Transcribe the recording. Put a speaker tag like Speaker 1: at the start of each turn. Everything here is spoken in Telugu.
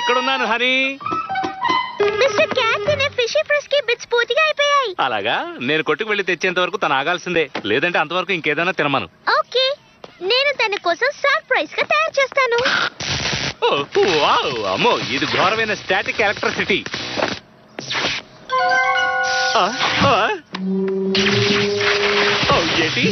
Speaker 1: ఇక్కడున్నాను హనీ.
Speaker 2: మిస్టర్ క్యాట్ తినే ఫిషీ ఫ్రెష్ కి బిట్స్ పూర్తిగా అయిపోయాయి.
Speaker 1: అలాగా? నేను కొట్టుకు వెళ్ళి తెచ్చేంత వరకు తను ఆగాల్సిందే, లేదంటే అంతవరకు ఇంకేదైనా తినమను.
Speaker 2: ఓకే, నేను తన కోసం సర్ప్రైజ్ గా తయారు చేస్తాను.
Speaker 1: అమ్మో, ఇది ఘోరమైన స్టాటిక్ ఎలక్ట్రిసిటీ. ఏంటి?